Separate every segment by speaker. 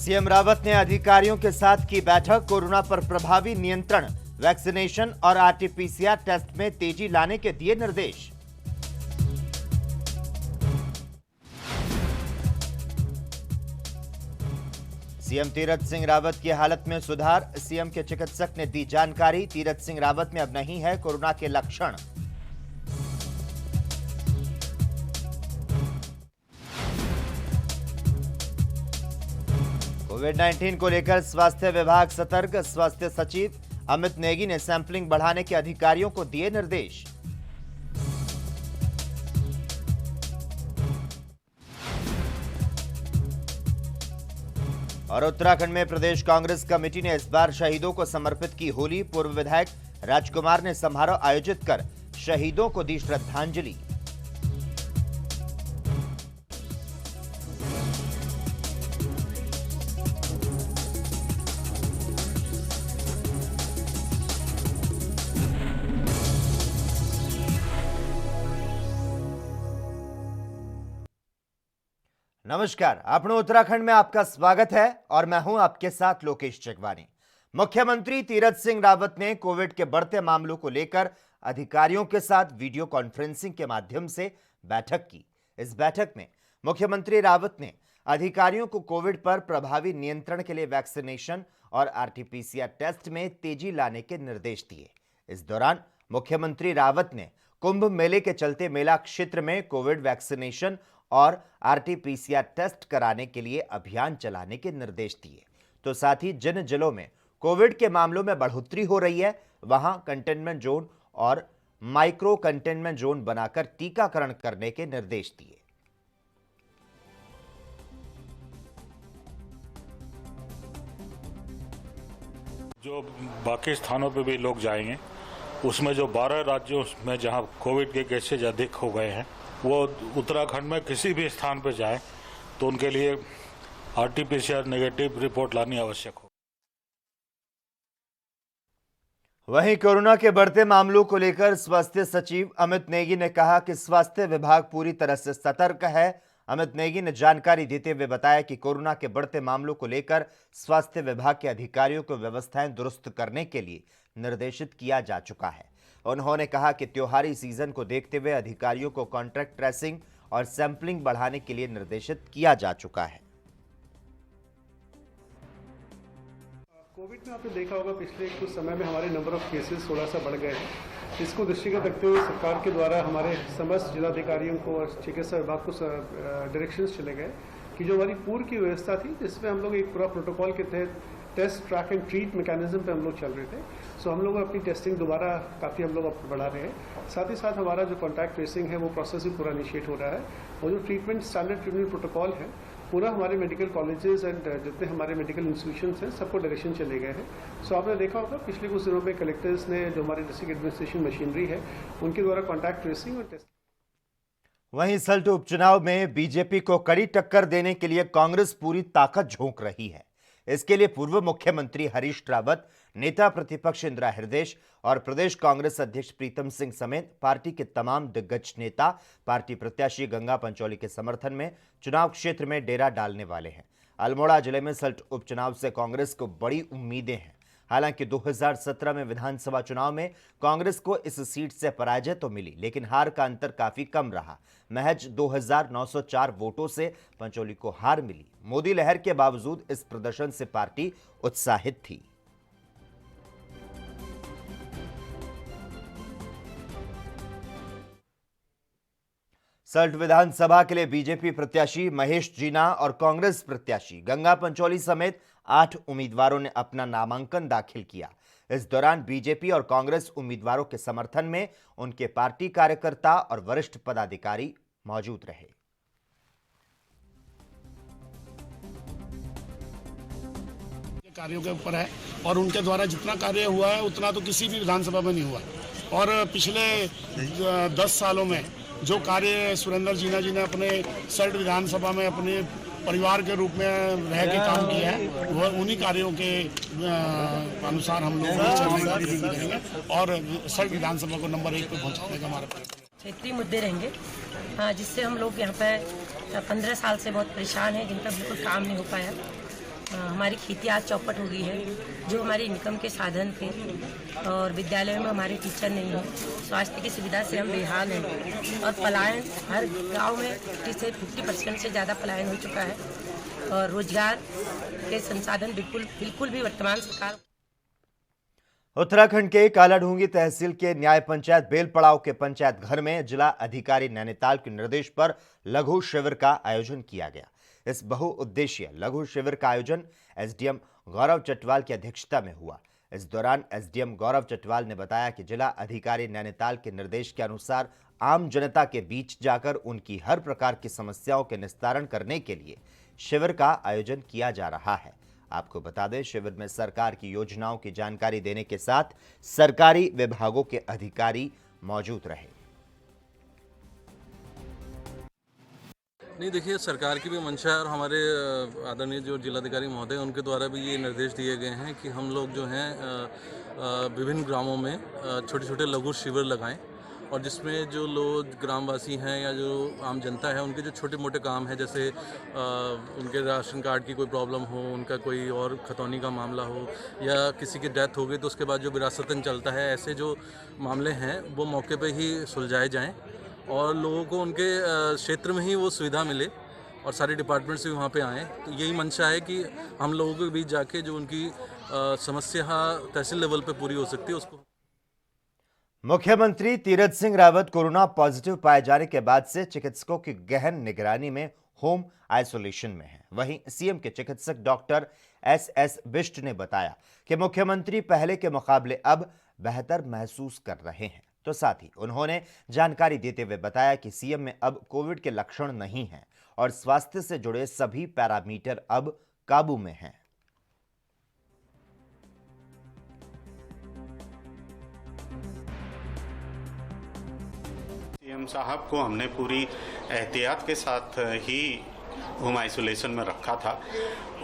Speaker 1: CM Rawat ने अधिकारियों के साथ की बैठक। कोरोना पर प्रभावी नियंत्रण, वैक्सीनेशन और आरटीपीसीआर टेस्ट में तेजी लाने के दिए निर्देश। सीएम तीरथ सिंह रावत की हालत में सुधार, सीएम के चिकित्सक ने दी जानकारी। तीरथ सिंह रावत में अब नहीं है कोरोना के लक्षण। कोविड-19 को लेकर स्वास्थ्य विभाग सतर्क, स्वास्थ्य सचिव अमित नेगी ने सैंपलिंग बढ़ाने के अधिकारियों को दिए निर्देश। और उत्तराखंड में प्रदेश कांग्रेस कमेटी ने इस बार शहीदों को समर्पित की होली। पूर्व विधायक राजकुमार ने समारोह आयोजित कर शहीदों को दी श्रद्धांजलि। नमस्कार, अपने उत्तराखंड में आपका स्वागत है और मैं हूं आपके साथ लोकेश चकवानी। मुख्यमंत्री तीरथ सिंह रावत ने कोविड के बढ़ते मामलों को लेकर अधिकारियों के साथ वीडियो कॉन्फ्रेंसिंग के माध्यम से बैठक की। इस बैठक में मुख्यमंत्री रावत ने अधिकारियों को कोविड पर प्रभावी नियंत्रण के लिए वैक्सीनेशन और आरटीपीसीआर टेस्ट में तेजी लाने के निर्देश दिए। इस दौरान मुख्यमंत्री रावत ने कुंभ मेले के चलते मेला क्षेत्र में कोविड वैक्सीनेशन और आरटीपीसीआर टेस्ट कराने के लिए अभियान चलाने के निर्देश दिए। तो साथ ही जिन जिलों में कोविड के मामलों में बढ़ोतरी हो रही है वहां कंटेनमेंट जोन और माइक्रो कंटेनमेंट जोन बनाकर टीकाकरण करने के निर्देश दिए।
Speaker 2: जो बाकी स्थानों पे भी लोग जाएंगे उसमें जो 12 राज्यों में जहां कोविड के केसेज अधिक हो गए हैं वो उत्तराखंड में किसी भी स्थान पर जाए तो उनके लिए आरटीपीसीआर नेगेटिव रिपोर्ट लानी आवश्यक हो।
Speaker 1: वहीं कोरोना के बढ़ते मामलों को लेकर स्वास्थ्य सचिव अमित नेगी ने कहा कि स्वास्थ्य विभाग पूरी तरह से सतर्क है। अमित नेगी ने जानकारी देते हुए बताया कि कोरोना के बढ़ते मामलों को लेकर स्वास्थ्य विभाग के अधिकारियों को व्यवस्थाएं दुरुस्त करने के लिए निर्देशित किया जा चुका है। उन्होंने कहा कि त्योहारी सीजन को देखते हुए अधिकारियों को कॉन्ट्रैक्ट ट्रेसिंग और सैंपलिंग बढ़ाने के लिए निर्देशित किया जा चुका है।
Speaker 3: कोविड में आपने देखा होगा पिछले कुछ समय में हमारे नंबर ऑफ केसेस थोड़ा सा बढ़ गए हैं। इसको दृष्टिगत रखते हुए सरकार के द्वारा हमारे समस्त जिलाधिकारियों को और चिकित्सा विभाग को डायरेक्शंस चले गए कि जो हमारी पूर्व की व्यवस्था थी जिसमें हम लोग एक पूरा प्रोटोकॉल के तहत test track and treat mechanism पे हम लोग चल रहे थे। सो हम लोग अपनी टेस्टिंग दोबारा काफ़ी हम लोग बढ़ा रहे हैं। साथ ही साथ हमारा जो कॉन्टैक्ट ट्रेसिंग है वो प्रोसेस भी पूरा इनिशिएट हो रहा है और जो ट्रीटमेंट स्टैंडर्ड ट्रीटमेंट प्रोटोकॉल है पूरा हमारे मेडिकल कॉलेजेस एंड जितने हमारे मेडिकल इंस्टीट्यूशंस हैं सबको डायरेक्शन चले गए हैं। सो आपने देखा होगा पिछले कुछ दिनों में कलेक्टर्स ने जो हमारे डिस्ट्रिक्ट एडमिनिस्ट्रेशन मशीनरी है उनके द्वारा कॉन्टैक्ट ट्रेसिंग और टेस्ट।
Speaker 1: वहीं सल्ट उपचुनाव में बीजेपी को कड़ी टक्कर देने के लिए कांग्रेस पूरी ताकत झोंक रही है। इसके लिए पूर्व मुख्यमंत्री हरीश रावत, नेता प्रतिपक्ष इंदिरा हृदय और प्रदेश कांग्रेस अध्यक्ष प्रीतम सिंह समेत पार्टी के तमाम दिग्गज नेता पार्टी प्रत्याशी गंगा पंचौली के समर्थन में चुनाव क्षेत्र में डेरा डालने वाले हैं। अल्मोड़ा जिले में सल्ट उपचुनाव से कांग्रेस को बड़ी उम्मीदें हैं। हालांकि 2017 में विधानसभा चुनाव में कांग्रेस को इस सीट से पराजय तो मिली, लेकिन हार का अंतर काफी कम रहा। महज 2904 वोटों से पंचौली को हार मिली। मोदी लहर के बावजूद इस प्रदर्शन से पार्टी उत्साहित थी। सल्ट विधानसभा के लिए बीजेपी प्रत्याशी महेश जीना और कांग्रेस प्रत्याशी गंगा पंचौली समेत 8 उम्मीदवारों ने अपना नामांकन दाखिल किया। इस दौरान बीजेपी और कांग्रेस उम्मीदवारों के समर्थन में उनके पार्टी कार्यकर्ता और वरिष्ठ पदाधिकारी मौजूद रहे।
Speaker 4: कार्यों के ऊपर है और उनके द्वारा जितना कार्य हुआ है उतना तो किसी भी विधानसभा में नहीं हुआ। और पिछले 10 सालों में जो कार्य सुरेंद्र जीना जी ने अपने सल्ट विधानसभा में अपने परिवार के रूप में रह के काम किया है वह उन्हीं कार्यों के अनुसार हम लोग चलेंगे और सल्ट विधानसभा को नंबर 1 पे पहुंचाने का हमारा प्रयत्न।
Speaker 5: क्षेत्रीय मुद्दे रहेंगे जिससे हम लोग यहाँ पे 15 साल से बहुत परेशान हैं, जिनका बिल्कुल काम नहीं हो पाया। हमारी खेती आज चौपट हो गई है। जो हमारे इनकम के साधन थे और विद्यालय में हमारे टीचर नहीं हैं, स्वास्थ्य की सुविधा से हम बेहाल हैं और पलायन हर गांव में 50 से 50% से ज़्यादा पलायन हो चुका है और रोजगार के संसाधन बिल्कुल भी वर्तमान सरकार।
Speaker 1: उत्तराखंड के कालाढूंगी तहसील के न्याय पंचायत बेलपड़ाव के पंचायत घर में जिला अधिकारी नैनीताल के निर्देश पर लघु शिविर का आयोजन किया गया। इस बहुउद्देशीय लघु शिविर का आयोजन एसडीएम गौरव चटवाल की अध्यक्षता में हुआ। इस दौरान एसडीएम गौरव चटवाल ने बताया कि जिला अधिकारी नैनीताल के निर्देश के अनुसार आम जनता के बीच जाकर उनकी हर प्रकार की समस्याओं के निस्तारण करने के लिए शिविर का आयोजन किया जा रहा है। आपको बता दें, शिविर में सरकार की योजनाओं की जानकारी देने के साथ सरकारी विभागों के अधिकारी मौजूद रहे।
Speaker 6: नहीं, देखिए, सरकार की भी मंशा है और हमारे आदरणीय जो जिलाधिकारी महोदय उनके द्वारा भी ये निर्देश दिए गए हैं कि हम लोग जो हैं विभिन्न ग्रामों में छोटे छोटे लघु शिविर लगाएं और जिसमें जो लोग ग्रामवासी हैं या जो आम जनता है उनके जो छोटे मोटे काम हैं, जैसे उनके राशन कार्ड की कोई प्रॉब्लम हो, उनका कोई और खतौनी का मामला हो या किसी की डेथ हो गई तो उसके बाद जो विरासतन चलता है, ऐसे जो मामले हैं वो मौके पे ही सुलझाए जाएं और लोगों को उनके क्षेत्र में ही वो सुविधा मिले और सारे डिपार्टमेंट्स भी वहाँ पे आएँ। तो यही मंशा है कि हम लोगों के बीच जाके जो उनकी समस्या तहसील लेवल पे पूरी हो सकती है उसको।
Speaker 1: मुख्यमंत्री तीरथ सिंह रावत कोरोना पॉजिटिव पाए जाने के बाद से चिकित्सकों की गहन निगरानी में होम आइसोलेशन में हैं। वहीं सीएम के चिकित्सक डॉक्टर एस बिष्ट ने बताया कि मुख्यमंत्री पहले के मुकाबले अब बेहतर महसूस कर रहे हैं। तो साथ ही उन्होंने जानकारी देते हुए बताया कि सीएम में अब कोविड के लक्षण नहीं हैं और स्वास्थ्य से जुड़े सभी पैरामीटर अब काबू में हैं।
Speaker 7: सीएम साहब को हमने पूरी एहतियात के साथ ही होम आइसोलेशन में रखा था।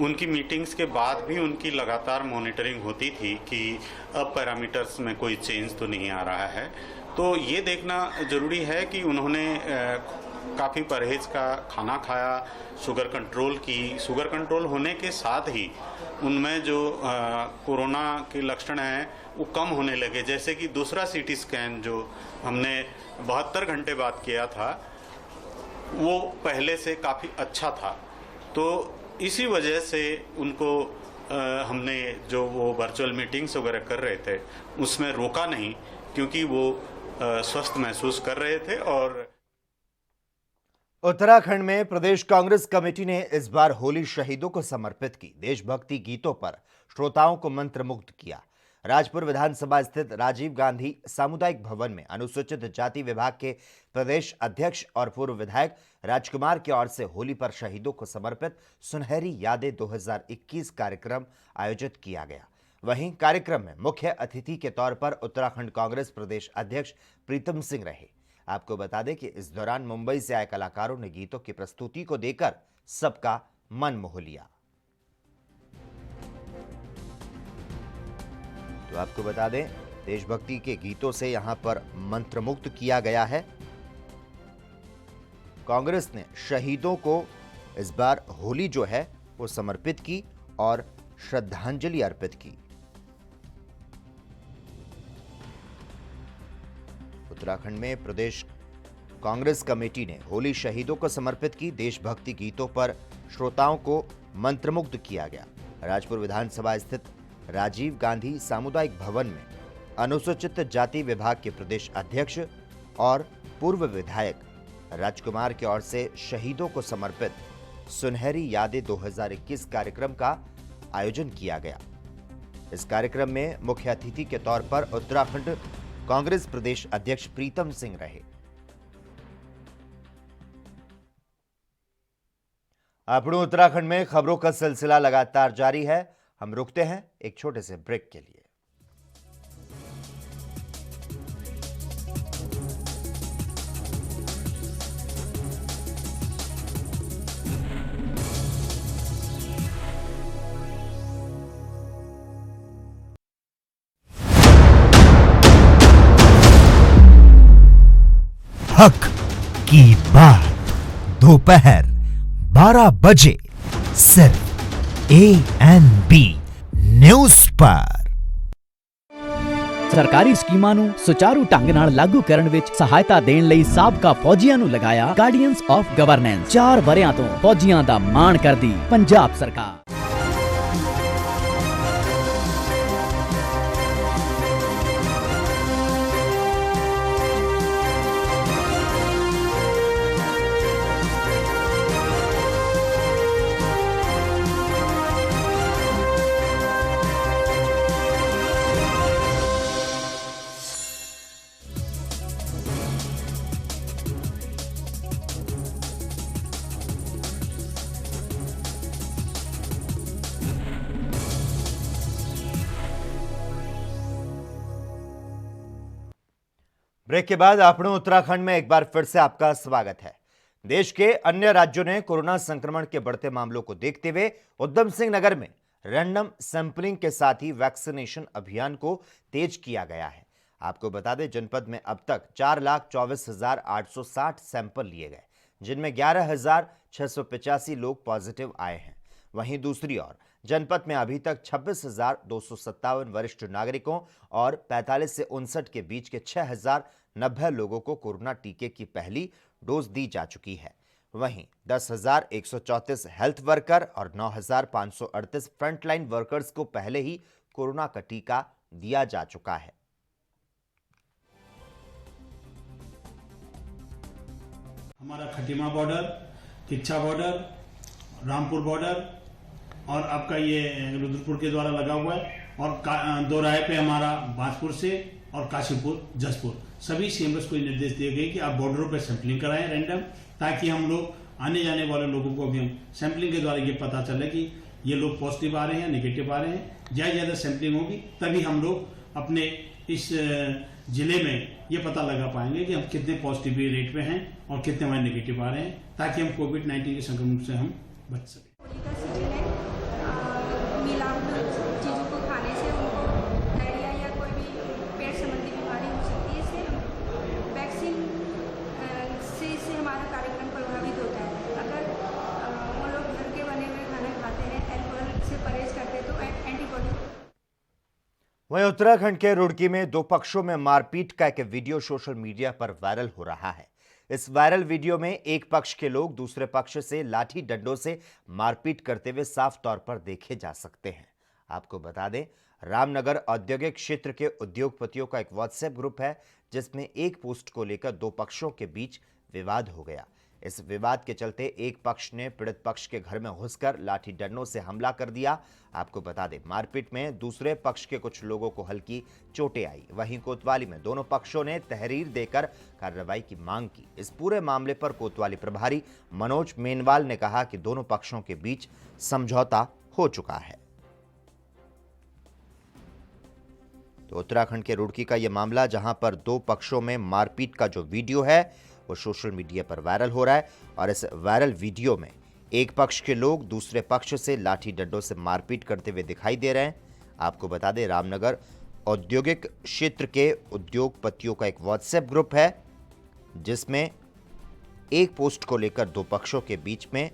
Speaker 7: उनकी मीटिंग्स के बाद भी उनकी लगातार मॉनिटरिंग होती थी कि अब पैरामीटर्स में कोई चेंज तो नहीं आ रहा है। तो ये देखना ज़रूरी है कि उन्होंने काफ़ी परहेज का खाना खाया, शुगर कंट्रोल की। शुगर कंट्रोल होने के साथ ही उनमें जो कोरोना के लक्षण हैं वो कम होने लगे। जैसे कि दूसरा सीटी स्कैन जो हमने 72 घंटे बाद किया था वो पहले से काफ़ी अच्छा था। तो इसी वजह से उनको हमने जो वो वर्चुअल मीटिंग्स वगैरह कर रहे थे उसमें रोका नहीं, क्योंकि वो स्वस्थ महसूस कर रहे थे। और
Speaker 1: उत्तराखंड में प्रदेश कांग्रेस कमेटी ने इस बार होली शहीदों को समर्पित की देशभक्ति गीतों पर श्रोताओं को मंत्रमुग्ध किया। राजपुर विधानसभा स्थित राजीव गांधी सामुदायिक भवन में अनुसूचित जाति विभाग के प्रदेश अध्यक्ष और पूर्व विधायक राजकुमार की ओर से होली पर शहीदों को समर्पित सुनहरी यादें 2021 कार्यक्रम आयोजित किया गया। वहीं कार्यक्रम में मुख्य अतिथि के तौर पर उत्तराखंड कांग्रेस प्रदेश अध्यक्ष प्रीतम सिंह रहे। आपको बता दें कि इस दौरान मुंबई से आए कलाकारों ने गीतों की प्रस्तुति को देकर सबका मन मोह लिया। तो आपको बता दें, देशभक्ति के गीतों से यहां पर मंत्रमुग्ध किया गया है। कांग्रेस ने शहीदों को इस बार होली जो है वो समर्पित की और श्रद्धांजलि अर्पित की। उत्तराखंड में प्रदेश कांग्रेस कमेटी ने होली शहीदों को समर्पित की देशभक्ति गीतों पर श्रोताओं को मंत्रमुग्ध किया गया। राजपुर विधानसभा स्थित राजीव गांधी सामुदायिक भवन में अनुसूचित जाति विभाग के प्रदेश अध्यक्ष और पूर्व विधायक राजकुमार की ओर से शहीदों को समर्पित सुनहरी यादें 2021 कार्यक्रम का आयोजन किया गया। इस कार्यक्रम में मुख्य अतिथि के तौर पर उत्तराखंड कांग्रेस प्रदेश अध्यक्ष प्रीतम सिंह रहे। अपने उत्तराखंड में खबरों का सिलसिला लगातार जारी है। हम रुकते हैं एक छोटे से ब्रेक के लिए।
Speaker 8: हक की बात दोपहर 12 बजे सिर्फ ANB न्यूज़ पर
Speaker 9: ਸਰਕਾਰੀ ਸਕੀਮਾਂ ਨੂੰ ਸੁਚਾਰੂ ਢੰਗ ਨਾਲ ਲਾਗੂ ਕਰਨ ਵਿੱਚ ਸਹਾਇਤਾ ਦੇਣ ਲਈ ਸਾਬਕਾ ਫੌਜੀਆਂ ਨੂੰ ਲਗਾਇਆ ਗਾਰਡੀਅਨਸ ਆਫ ਗਵਰਨੈਂਸ। 4 ਵਰਿਆਂ ਤੋਂ ਫੌਜੀਆਂ ਦਾ ਮਾਣ ਕਰਦੀ ਪੰਜਾਬ ਸਰਕਾਰ।
Speaker 1: ब्रेक के बाद अपने उत्तराखंड में एक बार फिर से आपका स्वागत है। देश के अन्य राज्यों ने कोरोना संक्रमण के बढ़ते मामलों को देखते हुए उधम सिंह नगर में रैंडम सैंपलिंग के साथ ही वैक्सीनेशन अभियान को तेज किया गया है। आपको बता दें, जनपद में अब तक 4,24,860 सैंपल लिए गए, जिनमें 11,685 लोग पॉजिटिव आए हैं। वहीं दूसरी ओर जनपद में अभी तक 26,257 वरिष्ठ नागरिकों और 45 से 59 के बीच के 6,090 लोगों को कोरोना टीके की पहली डोज दी जा चुकी है। वहीं 10,134 हेल्थ वर्कर और 9,538 फ्रंटलाइन वर्कर्स को पहले ही कोरोना का टीका दिया जा चुका है।
Speaker 10: हमारा Khatima border, Kichha border, Rampur border और आपका ये रुद्रपुर के द्वारा लगा हुआ है, और दो राय पे हमारा बाजपुर से और काशीपुर, जसपुर, सभी सीएमएस को निर्देश दिए गए कि आप बॉर्डरों पर सैंपलिंग कराएं रैंडम, ताकि हम लोग आने जाने वाले लोगों को भी हम सैंपलिंग के द्वारा ये पता चले कि ये लोग पॉजिटिव आ रहे हैं, नेगेटिव आ रहे हैं। ज़्यादा सैंपलिंग होगी तभी हम लोग अपने इस जिले में ये पता लगा पाएंगे कि हम कितने पॉजिटिव रेट पे हैं और कितने हमारे नेगेटिव आ रहे हैं, ताकि हम कोविड-19 के संक्रमण से हम बच सकें।
Speaker 11: चीज़ों को खाने से उनको डायरिया या कोई भी पेट संबंधी बीमारी हो सकती है। इससे वैक्सीन से हमारा कार्यक्रम प्रभावित होता है। अगर वो लोग घर के बने हुए खाना खाते हैं, अल्कोहल से परहेज करते हैं, तो एंटीबॉडी।
Speaker 1: वहीं उत्तराखंड के रुड़की में दो पक्षों में मारपीट का एक वीडियो सोशल मीडिया पर वायरल हो रहा है। इस वायरल वीडियो में एक पक्ष के लोग दूसरे पक्ष से लाठी डंडों से मारपीट करते हुए साफ तौर पर देखे जा सकते हैं। आपको बता दें, रामनगर औद्योगिक क्षेत्र के उद्योगपतियों का एक व्हाट्सएप ग्रुप है, जिसमें एक पोस्ट को लेकर दो पक्षों के बीच विवाद हो गया। इस विवाद के चलते एक पक्ष ने पीड़ित पक्ष के घर में घुसकर लाठी डंडों से हमला कर दिया। आपको बता दें, मारपीट में दूसरे पक्ष के कुछ लोगों को हल्की चोटें आई। वहीं कोतवाली में दोनों पक्षों ने तहरीर देकर कार्रवाई की मांग की। इस पूरे मामले पर कोतवाली प्रभारी मनोज मेनवाल ने कहा कि दोनों पक्षों के बीच समझौता हो चुका है। तो उत्तराखंड के रुड़की का यह मामला, जहां पर दो पक्षों में मारपीट का जो वीडियो है वो सोशल मीडिया पर वायरल हो रहा है, और इस वायरल वीडियो में एक पक्ष के लोग दूसरे पक्ष से लाठी डंडों से मारपीट करते हुए दिखाई दे रहे हैं। आपको बता दें, रामनगर औद्योगिक क्षेत्र के उद्योगपतियों का एक व्हाट्सएप ग्रुप है, जिसमें एक पोस्ट को लेकर दो पक्षों के बीच में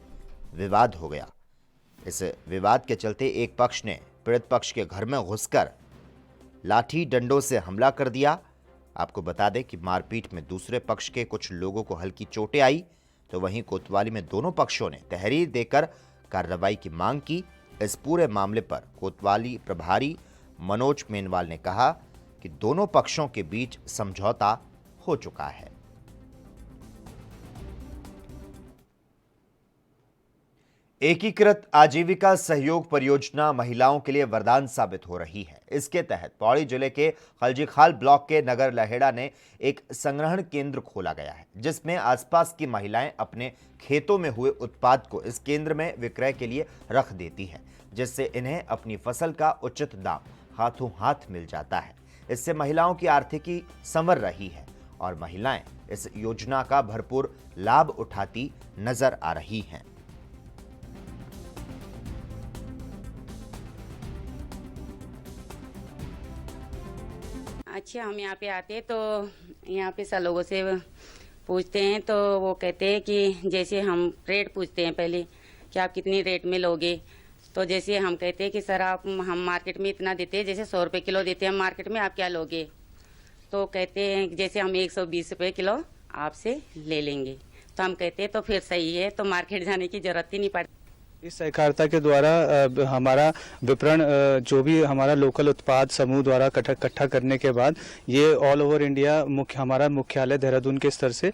Speaker 1: विवाद हो गया। इस विवाद के चलते एक पक्ष ने पीड़ित पक्ष के घर में घुसकर लाठी डंडों से हमला कर दिया। आपको बता दें कि मारपीट में दूसरे पक्ष के कुछ लोगों को हल्की चोटें आई। तो वहीं कोतवाली में दोनों पक्षों ने तहरीर देकर कार्रवाई की मांग की। इस पूरे मामले पर कोतवाली प्रभारी मनोज मेनवाल ने कहा कि दोनों पक्षों के बीच समझौता हो चुका है। एकीकृत आजीविका सहयोग परियोजना महिलाओं के लिए वरदान साबित हो रही है। इसके तहत पौड़ी जिले के खलजीखाल ब्लॉक के नगर लहेड़ा ने एक संग्रहण केंद्र खोला गया है, जिसमें आसपास की महिलाएं अपने खेतों में हुए उत्पाद को इस केंद्र में विक्रय के लिए रख देती है, जिससे इन्हें अपनी फसल का उचित दाम हाथों हाथ मिल जाता है। इससे महिलाओं की आर्थिकी संवर रही है और महिलाएं इस योजना का भरपूर लाभ उठाती नजर आ रही हैं।
Speaker 12: अच्छा, हम यहाँ पे आते हैं तो यहाँ पे सब लोगों से पूछते हैं, तो वो कहते हैं कि जैसे हम रेट पूछते हैं पहले कि आप कितनी रेट में लोगे, तो जैसे हम कहते हैं कि सर आप हम मार्केट में इतना देते हैं, जैसे 100 रुपये किलो देते हैं मार्केट में, आप क्या लोगे? तो कहते हैं जैसे हम 120 रुपये किलो आपसे ले लेंगे। तो हम कहते हैं तो फिर सही है, तो मार्केट जाने की जरूरत ही नहीं पड़ती।
Speaker 13: इस सहकारिता के द्वारा हमारा विपणन जो भी हमारा लोकल उत्पाद समूह द्वारा इकट्ठा करने के बाद ये ऑल ओवर इंडिया हमारा मुख्यालय देहरादून के स्तर से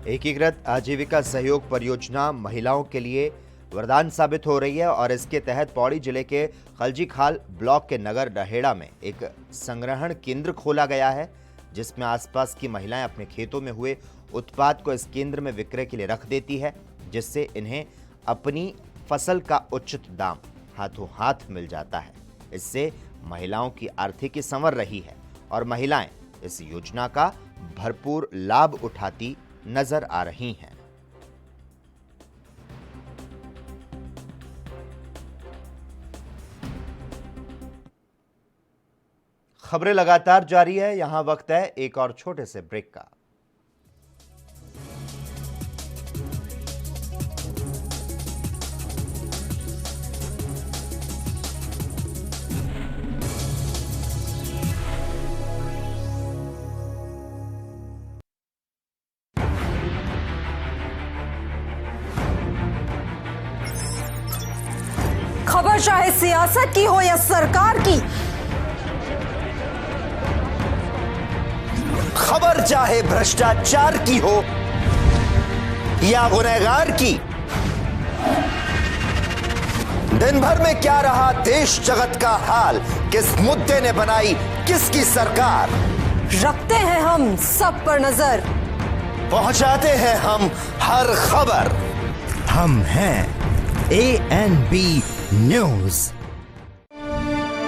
Speaker 1: एकीकृत आजीविका सहयोग परियोजना महिलाओं के लिए वरदान साबित हो रही है और इसके तहत पौड़ी जिले के खलजी खाल ब्लॉक के नगर डहेड़ा में एक संग्रहण केंद्र खोला गया है, जिसमें आसपास की महिलाएं अपने खेतों में हुए उत्पाद को इस केंद्र में विक्रय के लिए रख देती है, जिससे इन्हें अपनी फसल का उचित दाम हाथों हाथ मिल जाता है। इससे महिलाओं की आर्थिकी संवर रही है और महिलाएं इस योजना का भरपूर लाभ उठाती नजर आ रही हैं। खबरें लगातार जारी है, यहां वक्त है एक और छोटे से ब्रेक का।
Speaker 14: खबर चाहे सियासत की हो या सरकार की,
Speaker 1: खबर चाहे भ्रष्टाचार की हो या गुनहगार की, दिन भर में क्या रहा देश जगत का हाल, किस मुद्दे ने बनाई किसकी सरकार,
Speaker 14: रखते हैं हम सब पर नजर,
Speaker 1: पहुंचाते हैं हम हर खबर।
Speaker 8: हम हैं ANB news.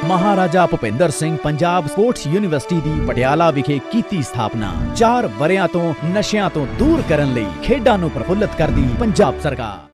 Speaker 9: Maharaja Bhupinder Singh Punjab sports university ਦੀ ਪਟਿਆਲਾ ਵਿਖੇ ਕੀਤੀ ਸਥਾਪਨਾ 4 ਵਰ੍ਹਿਆਂ ਤੋਂ ਨਸ਼ਿਆਂ ਤੋਂ ਦੂਰ ਕਰਨ ਲਈ ਖੇਡਾਂ ਨੂੰ ਪ੍ਰਫੁੱਲਤ ਕਰਦੀ ਪੰਜਾਬ ਸਰਕਾਰ।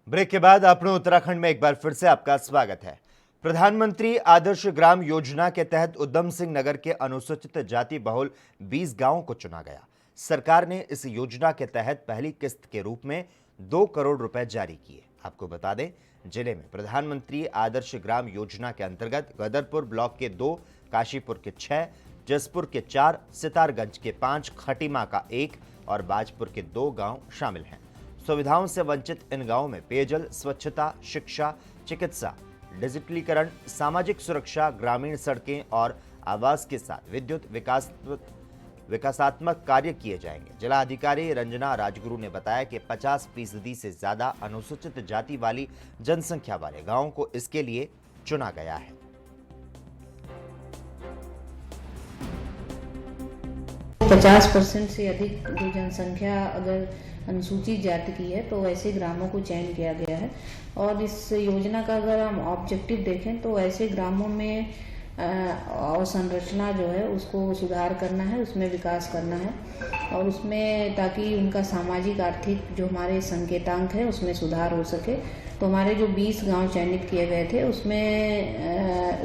Speaker 1: ब्रेक के बाद अपने उत्तराखंड में एक बार फिर से आपका स्वागत है। प्रधानमंत्री आदर्श ग्राम योजना के तहत उधम सिंह नगर के अनुसूचित जाति बहुल 20 गांवों को चुना गया। सरकार ने इस योजना के तहत पहली किस्त के रूप में 2 करोड़ रुपए जारी किए। आपको बता दें, जिले में प्रधानमंत्री आदर्श ग्राम योजना के अंतर्गत गदरपुर ब्लॉक के 2, काशीपुर के 6, जसपुर के 4, सितारगंज के 5, खटीमा का 1 और बाजपुर के 2 गांव शामिल हैं। सुविधाओं से वंचित इन गांवों में पेयजल, स्वच्छता, शिक्षा, चिकित्सा, डिजिटलीकरण, सामाजिक सुरक्षा, ग्रामीण सड़कें और आवास के साथ विद्युत विकासात्मक कार्य किए जाएंगे। जिला अधिकारी रंजना राजगुरु ने बताया कि 50% से ज्यादा अनुसूचित जाति वाली जनसंख्या वाले गांवों को इसके लिए चुना गया है।
Speaker 15: 50% से अधिक जो जनसंख्या अगर अनुसूचित जाति की है तो ऐसे ग्रामों को चयन किया गया है। और इस योजना का अगर हम ऑब्जेक्टिव देखें तो ऐसे ग्रामों में अवसंरचना जो है उसको सुधार करना है, उसमें विकास करना है और उसमें ताकि उनका सामाजिक आर्थिक जो हमारे संकेतांक है उसमें सुधार हो सके। तो हमारे जो 20 गांव चयनित किए गए थे उसमें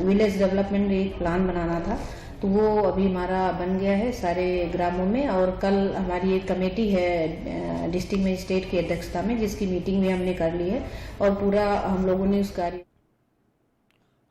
Speaker 15: विलेज डेवलपमेंट एक प्लान बनाना था, तो वो अभी हमारा बन गया है सारे ग्रामों में। और कल हमारी एक कमेटी है डिस्ट्रिक्ट मजिस्ट्रेट की अध्यक्षता में, जिसकी मीटिंग भी हमने कर ली है और पूरा हम लोगों ने उस कार्य।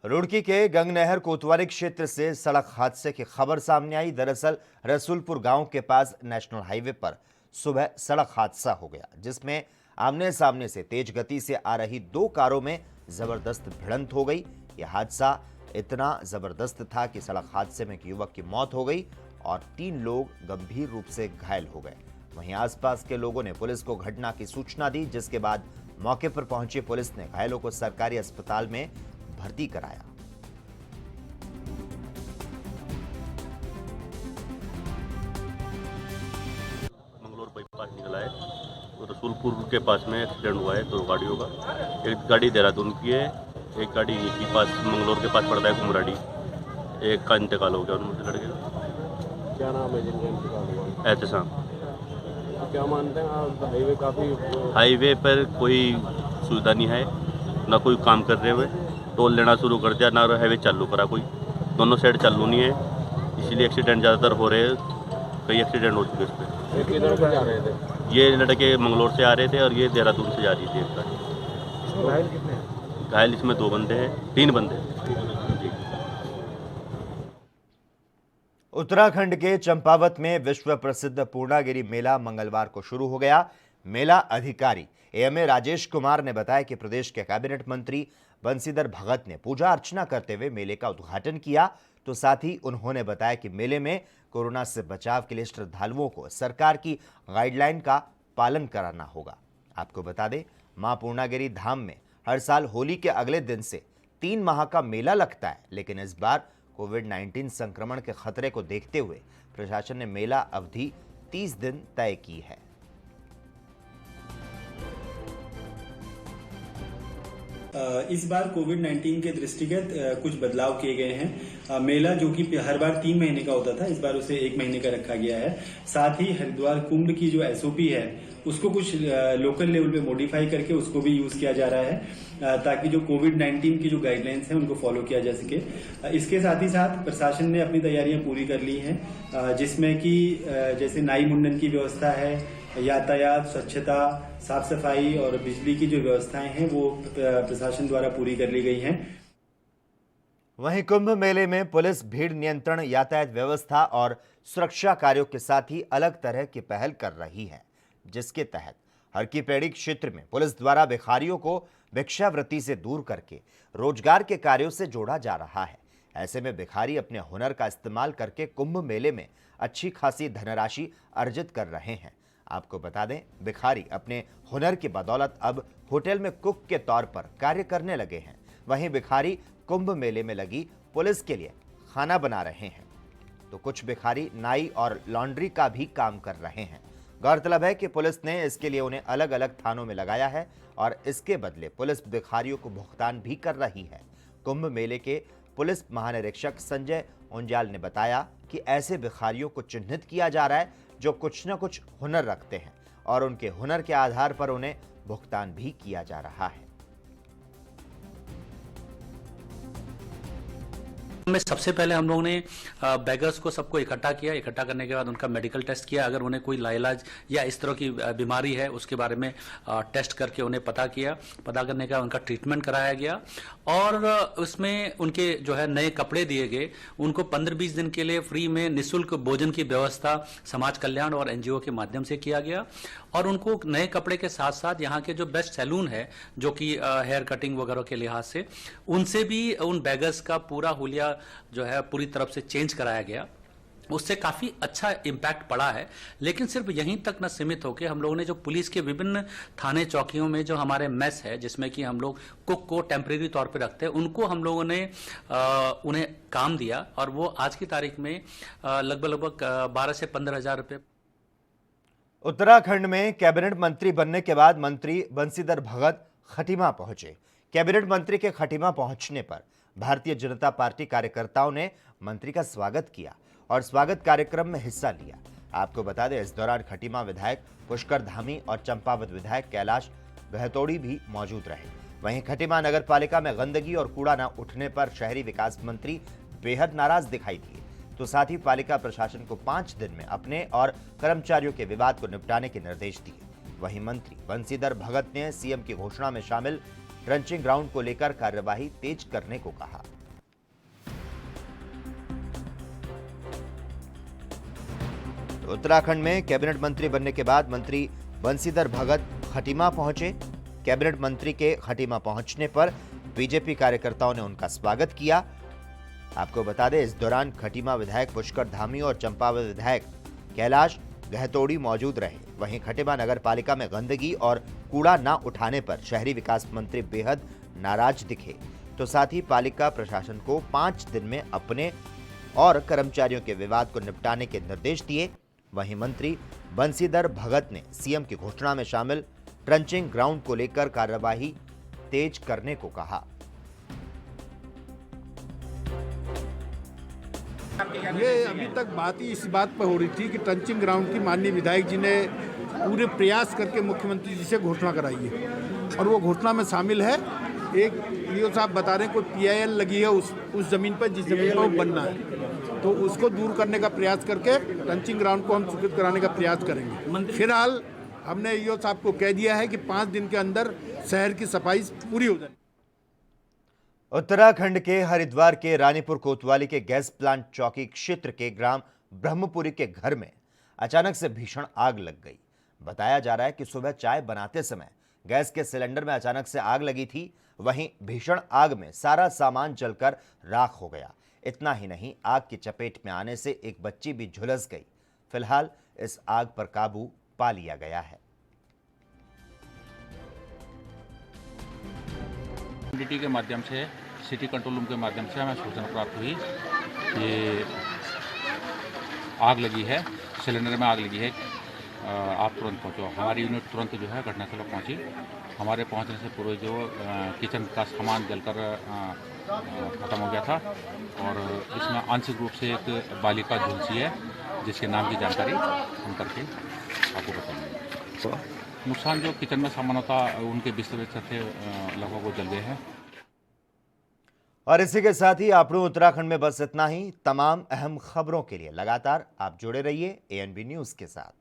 Speaker 1: रुड़की के गंगनहर कोतवाली क्षेत्र से सड़क हादसे की खबर सामने आई। दरअसल रसूलपुर गांव के पास नेशनल हाईवे पर सुबह सड़क हादसा हो गया, जिसमें आमने सामने से तेज गति से आ रही 2 कारों में जबरदस्त भिड़ंत हो गई। यह हादसा इतना जबरदस्त था कि सड़क हादसे में एक युवक की मौत हो गई और 3 लोग गंभीर रूप से घायल हो गए। वहीं आसपास के लोगों ने पुलिस को घटना की सूचना दी, जिसके बाद मौके पर पहुंची पुलिस ने घायलों को सरकारी अस्पताल में भर्ती कराया।
Speaker 16: पास निकला है, वो रसूलपुर के पास में एक्सीडेंट हुआ है 2 गाड़ियों का। एक गाड़ी देहरादून की है, एक गाड़ी के पास मंगलोर के पास पड़ता है कुमराडी। एक का इंतकाल हो गया उनमें लड़के का।
Speaker 17: क्या नाम है जिनका इंतकाल हुआ?
Speaker 16: एहतसाम।
Speaker 17: क्या मानते हैं आप, हाईवे काफ़ी
Speaker 16: हाईवे पर कोई सुविधा नहीं है, ना कोई काम कर रहे हुए, टोल लेना शुरू कर दिया, ना हाईवे चालू करा कोई, दोनों साइड चालू नहीं है, इसलिए एक्सीडेंट ज़्यादातर हो रहे हैं। कई एक्सीडेंट हो चुके इस पर।
Speaker 17: ये किधर से जा रहे थे?
Speaker 16: ये लड़के मंगलोर से आ रहे थे और ये देहरादून से जा रही थी।
Speaker 17: घायल कितने हैं?
Speaker 16: घायल इसमें 2 बंदे हैं, 3 बंदे हैं।
Speaker 1: उत्तराखंड के चंपावत में विश्व प्रसिद्ध पूर्णागिरि मेला मंगलवार को शुरू हो गया। मेला अधिकारी एएमए राजेश कुमार ने बताया कि प्रदेश के कैबिनेट मंत्री बंसीधर भगत ने पूजा अर्चना करते हुए मेले का उद्घाटन किया। तो साथ ही उन्होंने बताया कि मेले में कोरोना से बचाव के लिए श्रद्धालुओं को सरकार की गाइडलाइन का पालन कराना होगा। आपको बता दें, मां पूर्णागिरि धाम में हर साल होली के अगले दिन से 3 माह का मेला लगता है, लेकिन इस बार कोविड-19 संक्रमण के खतरे को देखते हुए प्रशासन ने मेला अवधि 30 दिन तय की है।
Speaker 18: इस बार कोविड-19 के दृष्टिगत कुछ बदलाव किए गए हैं। मेला जो कि हर बार 3 महीने का होता था, इस बार उसे 1 महीने का रखा गया है। साथ ही हरिद्वार कुंभ की जो एसओपी है उसको कुछ लोकल लेवल पे मॉडिफाई करके उसको भी यूज किया जा रहा है, ताकि जो कोविड-19 की जो गाइडलाइंस हैं उनको फॉलो किया जा सके। इसके साथ ही साथ प्रशासन ने अपनी तैयारियां पूरी कर ली हैं, जिसमें कि जैसे नाई मुंडन की व्यवस्था है, यातायात, स्वच्छता, साफ सफाई और बिजली की जो व्यवस्थाएं हैं वो प्रशासन द्वारा पूरी कर ली गई हैं।
Speaker 1: वहीं कुंभ मेले में पुलिस भीड़ नियंत्रण, यातायात व्यवस्था और सुरक्षा कार्यों के साथ ही अलग तरह की पहल कर रही है, जिसके तहत हरकी-पैड़ी क्षेत्र में पुलिस द्वारा भिखारियों को भिक्षावृत्ति से दूर करके रोजगार के कार्यों से जोड़ा जा रहा है। ऐसे में भिखारी अपने हुनर का इस्तेमाल करके कुंभ मेले में अच्छी खासी धनराशि अर्जित कर रहे हैं। आपको बता दें, भिखारी अपने हुनर की बदौलत अब होटल में कुक के तौर पर कार्य करने लगे हैं। वहीं भिखारी कुंभ मेले में लगी पुलिस के लिए खाना बना रहे हैं, तो कुछ भिखारी नाई और लॉन्ड्री का भी काम कर रहे हैं। गौरतलब है कि पुलिस ने इसके लिए उन्हें अलग अलग थानों में लगाया है और इसके बदले पुलिस भिखारियों को भुगतान भी कर रही है। कुंभ मेले के पुलिस महानिरीक्षक संजय उंजाल ने बताया कि ऐसे भिखारियों को चिन्हित किया जा रहा है जो कुछ न कुछ हुनर रखते हैं और उनके हुनर के आधार पर उन्हें भुगतान भी किया जा रहा है।
Speaker 19: में सबसे पहले हम लोगों ने बैगर्स को सबको इकट्ठा किया। इकट्ठा करने के बाद उनका मेडिकल टेस्ट किया। अगर उन्हें कोई लाइलाज या इस तरह की बीमारी है उसके बारे में टेस्ट करके उन्हें पता किया। पता करने का उनका ट्रीटमेंट कराया गया और उसमें उनके जो है नए कपड़े दिए गए। उनको 15-20 दिन के लिए फ्री में निःशुल्क भोजन की व्यवस्था समाज कल्याण और एनजीओ के माध्यम से किया गया और उनको नए कपड़े के साथ साथ यहाँ के जो बेस्ट सैलून है जो कि हेयर कटिंग वगैरह के लिहाज से, उनसे भी उन बैगर्स का पूरा हुलिया जो है पूरी तरफ से चेंज कराया गया। उससे काफी अच्छा इम्पैक्ट पड़ा है। लेकिन सिर्फ यहीं तक न सीमित होकर हम लोगों ने जो पुलिस के विभिन्न थाने चौकियों में जो हमारे मेस है जिसमें कि हम लोग कुक को टेम्परेरी तौर पे रखते हैं, उनको हम लोगों ने उन्हें काम दिया और वो आज की तारीख में लगभग 12 से 15 हज़ार रुपये।
Speaker 1: उत्तराखंड में कैबिनेट मंत्री बनने के बाद मंत्री बंसीधर भगत खटीमा पहुंचे। कैबिनेट मंत्री के खटीमा पहुंचने पर भारतीय जनता पार्टी कार्यकर्ताओं ने मंत्री का स्वागत किया और स्वागत कार्यक्रम में हिस्सा लिया। आपको बता दें, इस दौरान खटीमा विधायक पुष्कर धामी और चंपावत विधायक कैलाश गहतोड़ी भी मौजूद रहे। वहीं खटीमा नगर पालिका में गंदगी और कूड़ा न उठने पर शहरी विकास मंत्री बेहद नाराज दिखाई दिए। तो साथ ही पालिका प्रशासन को 5 दिन में अपने और कर्मचारियों के विवाद को निपटाने के निर्देश दिए। वहीं मंत्री बंसीधर भगत ने सीएम की घोषणा में शामिल ट्रंचिंग ग्राउंड को लेकर कार्यवाही तेज करने को कहा। तो उत्तराखंड में कैबिनेट मंत्री बनने के बाद मंत्री बंसीधर भगत खटीमा पहुंचे। कैबिनेट मंत्री के खटीमा पहुंचने पर बीजेपी कार्यकर्ताओं ने उनका स्वागत किया। आपको बता दें, इस दौरान खटीमा विधायक पुष्कर धामी और चंपावत विधायक कैलाश गहतोड़ी मौजूद रहे। वहीं खटीमा नगर पालिका में गंदगी और कूड़ा न उठाने पर शहरी विकास मंत्री बेहद नाराज दिखे। तो साथ ही पालिका प्रशासन को 5 दिन में अपने और कर्मचारियों के विवाद को निपटाने के निर्देश दिए। वहीं मंत्री बंसीधर भगत ने सीएम की घोषणा में शामिल ट्रंचिंग ग्राउंड को लेकर कार्यवाही तेज करने को कहा।
Speaker 20: ये अभी तक बात ही इस बात पर हो रही थी कि ट्रंचिंग ग्राउंड की माननीय विधायक जी ने पूरे प्रयास करके मुख्यमंत्री जी से घोषणा कराई है और वो घोषणा में शामिल है। एक लीओ साहब बता रहे हैं कोई पीआईएल लगी है उस जमीन पर जिस जमीन पर वो बनना है, तो उसको दूर करने का प्रयास करके ट्रंचिंग ग्राउंड को हम स्वीकृत कराने का प्रयास करेंगे। फिलहाल हमने लीओ साहब को कह दिया है कि 5 दिन के अंदर शहर की सफाई पूरी हो जाए।
Speaker 1: उत्तराखंड के हरिद्वार के रानीपुर कोतवाली के गैस प्लांट चौकी क्षेत्र के ग्राम ब्रह्मपुरी के घर में अचानक से भीषण आग लग गई। बताया जा रहा है कि सुबह चाय बनाते समय गैस के सिलेंडर में अचानक से आग लगी थी। वहीं भीषण आग में सारा सामान जलकर राख हो गया। इतना ही नहीं, आग की चपेट में आने से एक बच्ची भी झुलस गई। फिलहाल इस आग पर काबू पा लिया गया है।
Speaker 21: डीटी के माध्यम से, सिटी कंट्रोल रूम के माध्यम से हमें सूचना प्राप्त हुई कि आग लगी है, सिलेंडर में आग लगी है। आप तुरंत पहुंचो। हमारी यूनिट तुरंत जो है घटनास्थल पर पहुंची। हमारे पहुंचने से पूर्व जो किचन का सामान जलकर ख़त्म हो गया था और इसमें आंशिक रूप से एक बालिका झुलसी है जिसके नाम की जानकारी हम करके आपको बताएंगे। नुकसान जो किचन में सामान होता उनके बिस्तर थे लगभग वो जल गए हैं।
Speaker 1: और इसी के साथ ही आपको उत्तराखंड में बस इतना ही। तमाम अहम खबरों के लिए लगातार आप जुड़े रहिए ANB न्यूज़ के साथ।